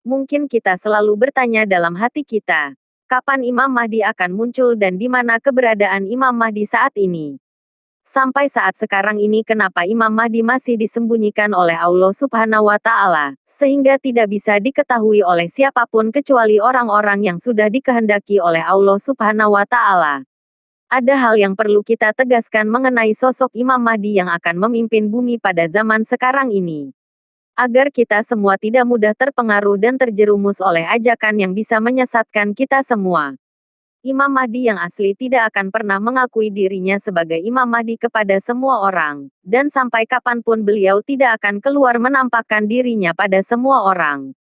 Mungkin kita selalu bertanya dalam hati kita, kapan Imam Mahdi akan muncul dan di mana keberadaan Imam Mahdi saat ini? Sampai saat sekarang ini kenapa Imam Mahdi masih disembunyikan oleh Allah Subhanahu wa Ta'ala, sehingga tidak bisa diketahui oleh siapapun kecuali orang-orang yang sudah dikehendaki oleh Allah Subhanahu wa Ta'ala. Ada hal yang perlu kita tegaskan mengenai sosok Imam Mahdi yang akan memimpin bumi pada zaman sekarang ini. Agar kita semua tidak mudah terpengaruh dan terjerumus oleh ajakan yang bisa menyesatkan kita semua. Imam Mahdi yang asli tidak akan pernah mengakui dirinya sebagai Imam Mahdi kepada semua orang, dan sampai kapanpun beliau tidak akan keluar menampakkan dirinya pada semua orang.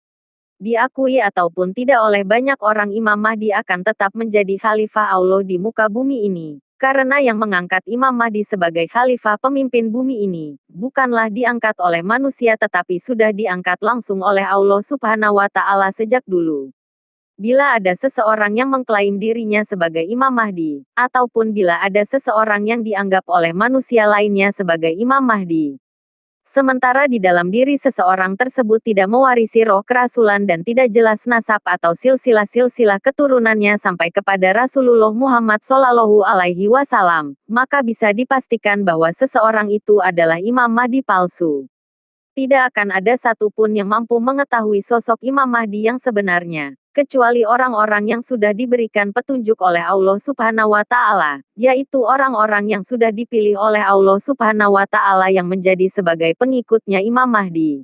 Diakui ataupun tidak oleh banyak orang, Imam Mahdi akan tetap menjadi khalifah Allah di muka bumi ini. Karena yang mengangkat Imam Mahdi sebagai khalifah pemimpin bumi ini, bukanlah diangkat oleh manusia tetapi sudah diangkat langsung oleh Allah Subhanahu wa Ta'ala sejak dulu. Bila ada seseorang yang mengklaim dirinya sebagai Imam Mahdi, ataupun bila ada seseorang yang dianggap oleh manusia lainnya sebagai Imam Mahdi, sementara di dalam diri seseorang tersebut tidak mewarisi roh kerasulan dan tidak jelas nasab atau silsilah-silsilah keturunannya sampai kepada Rasulullah Muhammad Shallallahu Alaihi Wasallam, maka bisa dipastikan bahwa seseorang itu adalah Imam Mahdi palsu. Tidak akan ada satupun yang mampu mengetahui sosok Imam Mahdi yang sebenarnya, kecuali orang-orang yang sudah diberikan petunjuk oleh Allah Subhanahu wa Ta'ala, yaitu orang-orang yang sudah dipilih oleh Allah Subhanahu wa Ta'ala yang menjadi sebagai pengikutnya Imam Mahdi.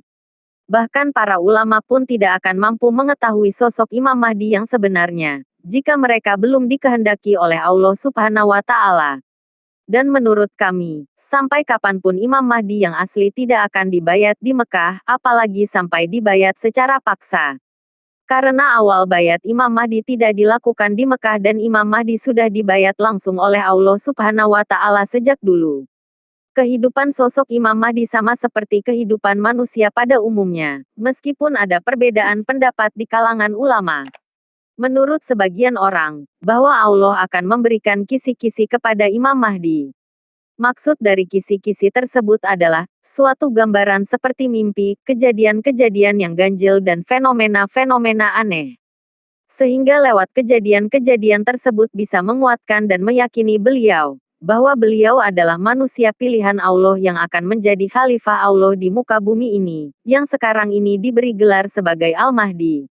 Bahkan para ulama pun tidak akan mampu mengetahui sosok Imam Mahdi yang sebenarnya, jika mereka belum dikehendaki oleh Allah Subhanahu wa Ta'ala. Dan menurut kami, sampai kapanpun Imam Mahdi yang asli tidak akan dibayat di Mekah, apalagi sampai dibayat secara paksa. Karena awal bayat Imam Mahdi tidak dilakukan di Mekah dan Imam Mahdi sudah dibayat langsung oleh Allah Subhanahu wa Ta'ala sejak dulu. Kehidupan sosok Imam Mahdi sama seperti kehidupan manusia pada umumnya, meskipun ada perbedaan pendapat di kalangan ulama. Menurut sebagian orang, bahwa Allah akan memberikan kisi-kisi kepada Imam Mahdi. Maksud dari kisi-kisi tersebut adalah suatu gambaran seperti mimpi, kejadian-kejadian yang ganjil dan fenomena-fenomena aneh. Sehingga lewat kejadian-kejadian tersebut bisa menguatkan dan meyakini beliau, bahwa beliau adalah manusia pilihan Allah yang akan menjadi khalifah Allah di muka bumi ini, yang sekarang ini diberi gelar sebagai Al-Mahdi.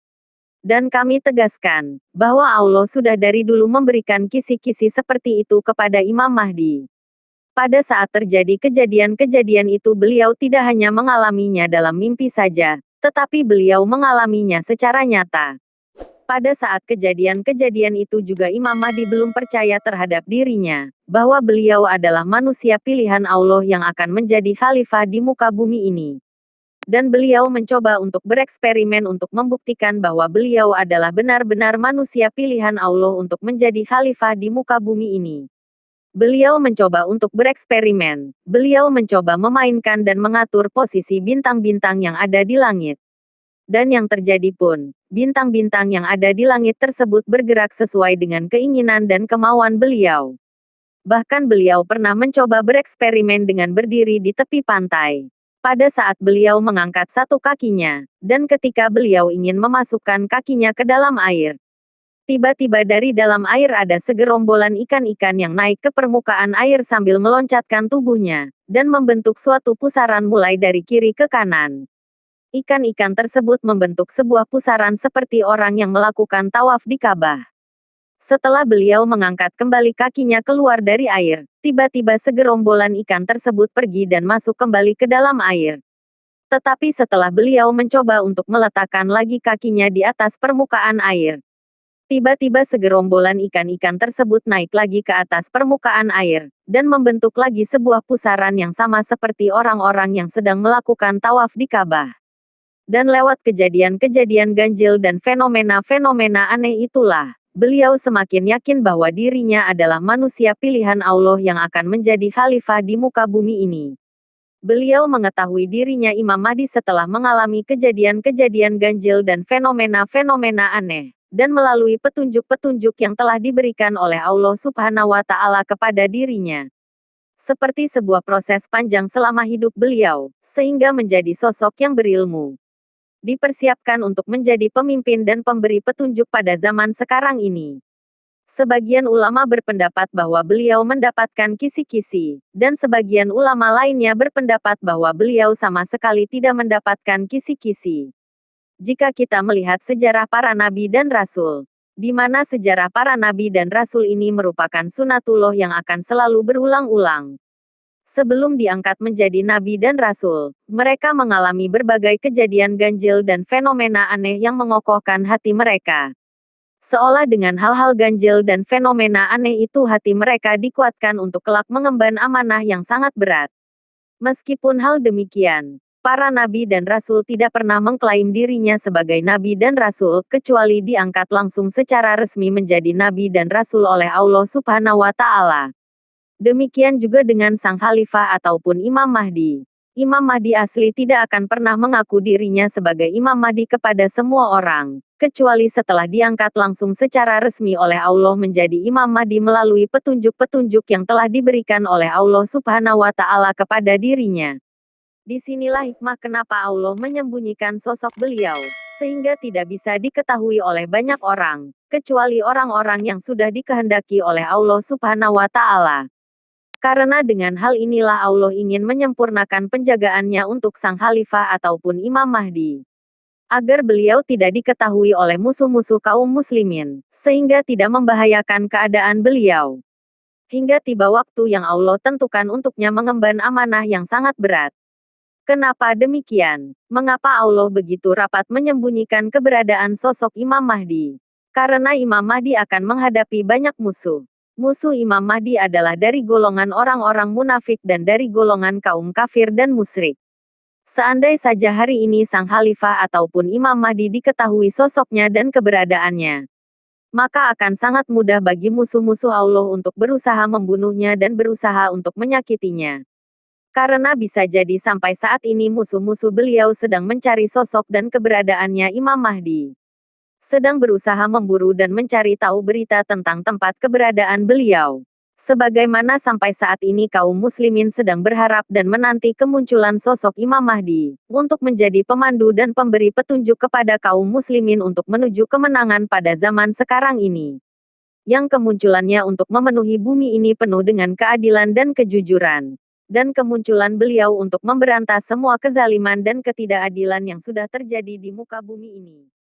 Dan kami tegaskan, bahwa Allah sudah dari dulu memberikan kisi-kisi seperti itu kepada Imam Mahdi. Pada saat terjadi kejadian-kejadian itu beliau tidak hanya mengalaminya dalam mimpi saja, tetapi beliau mengalaminya secara nyata. Pada saat kejadian-kejadian itu juga Imam Mahdi belum percaya terhadap dirinya, bahwa beliau adalah manusia pilihan Allah yang akan menjadi khalifah di muka bumi ini. Dan beliau mencoba untuk bereksperimen untuk membuktikan bahwa beliau adalah benar-benar manusia pilihan Allah untuk menjadi khalifah di muka bumi ini. Beliau mencoba untuk bereksperimen, beliau mencoba memainkan dan mengatur posisi bintang-bintang yang ada di langit. Dan yang terjadi pun, bintang-bintang yang ada di langit tersebut bergerak sesuai dengan keinginan dan kemauan beliau. Bahkan beliau pernah mencoba bereksperimen dengan berdiri di tepi pantai. Pada saat beliau mengangkat satu kakinya, dan ketika beliau ingin memasukkan kakinya ke dalam air, tiba-tiba dari dalam air ada segerombolan ikan-ikan yang naik ke permukaan air sambil meloncatkan tubuhnya, dan membentuk suatu pusaran mulai dari kiri ke kanan. Ikan-ikan tersebut membentuk sebuah pusaran seperti orang yang melakukan tawaf di Ka'bah. Setelah beliau mengangkat kembali kakinya keluar dari air, tiba-tiba segerombolan ikan tersebut pergi dan masuk kembali ke dalam air. Tetapi setelah beliau mencoba untuk meletakkan lagi kakinya di atas permukaan air, tiba-tiba segerombolan ikan-ikan tersebut naik lagi ke atas permukaan air, dan membentuk lagi sebuah pusaran yang sama seperti orang-orang yang sedang melakukan tawaf di Ka'bah. Dan lewat kejadian-kejadian ganjil dan fenomena-fenomena aneh itulah, beliau semakin yakin bahwa dirinya adalah manusia pilihan Allah yang akan menjadi khalifah di muka bumi ini. Beliau mengetahui dirinya Imam Mahdi setelah mengalami kejadian-kejadian ganjil dan fenomena-fenomena aneh, dan melalui petunjuk-petunjuk yang telah diberikan oleh Allah Subhanahu wa Ta'ala kepada dirinya. Seperti sebuah proses panjang selama hidup beliau, sehingga menjadi sosok yang berilmu. dipersiapkan untuk menjadi pemimpin dan pemberi petunjuk pada zaman sekarang ini. Sebagian ulama berpendapat bahwa beliau mendapatkan kisi-kisi, dan sebagian ulama lainnya berpendapat bahwa beliau sama sekali tidak mendapatkan kisi-kisi. Jika kita melihat sejarah para nabi dan rasul, di mana sejarah para nabi dan rasul ini merupakan sunatullah yang akan selalu berulang-ulang. Sebelum diangkat menjadi nabi dan rasul, mereka mengalami berbagai kejadian ganjil dan fenomena aneh yang mengokohkan hati mereka. Seolah dengan hal-hal ganjil dan fenomena aneh itu hati mereka dikuatkan untuk kelak mengemban amanah yang sangat berat. Meskipun hal demikian, para nabi dan rasul tidak pernah mengklaim dirinya sebagai nabi dan rasul, kecuali diangkat langsung secara resmi menjadi nabi dan rasul oleh Allah Subhanahu wa Ta'ala. Demikian juga dengan sang khalifah ataupun Imam Mahdi. Imam Mahdi asli tidak akan pernah mengaku dirinya sebagai Imam Mahdi kepada semua orang, kecuali setelah diangkat langsung secara resmi oleh Allah menjadi Imam Mahdi melalui petunjuk-petunjuk yang telah diberikan oleh Allah Subhanahu wa Ta'ala kepada dirinya. Disinilah hikmah kenapa Allah menyembunyikan sosok beliau, sehingga tidak bisa diketahui oleh banyak orang, kecuali orang-orang yang sudah dikehendaki oleh Allah Subhanahu wa Ta'ala. Karena dengan hal inilah Allah ingin menyempurnakan penjagaannya untuk sang khalifah ataupun Imam Mahdi. Agar beliau tidak diketahui oleh musuh-musuh kaum muslimin, sehingga tidak membahayakan keadaan beliau. Hingga tiba waktu yang Allah tentukan untuknya mengemban amanah yang sangat berat. Kenapa demikian? Mengapa Allah begitu rapat menyembunyikan keberadaan sosok Imam Mahdi? Karena Imam Mahdi akan menghadapi banyak musuh. Musuh Imam Mahdi adalah dari golongan orang-orang munafik dan dari golongan kaum kafir dan musyrik. Seandai saja hari ini sang khalifah ataupun Imam Mahdi diketahui sosoknya dan keberadaannya, maka akan sangat mudah bagi musuh-musuh Allah untuk berusaha membunuhnya dan berusaha untuk menyakitinya. Karena bisa jadi sampai saat ini musuh-musuh beliau sedang mencari sosok dan keberadaannya Imam Mahdi. Sedang berusaha memburu dan mencari tahu berita tentang tempat keberadaan beliau. Sebagaimana sampai saat ini kaum muslimin sedang berharap dan menanti kemunculan sosok Imam Mahdi, untuk menjadi pemandu dan pemberi petunjuk kepada kaum muslimin untuk menuju kemenangan pada zaman sekarang ini. Yang kemunculannya untuk memenuhi bumi ini penuh dengan keadilan dan kejujuran. Dan kemunculan beliau untuk memberantas semua kezaliman dan ketidakadilan yang sudah terjadi di muka bumi ini.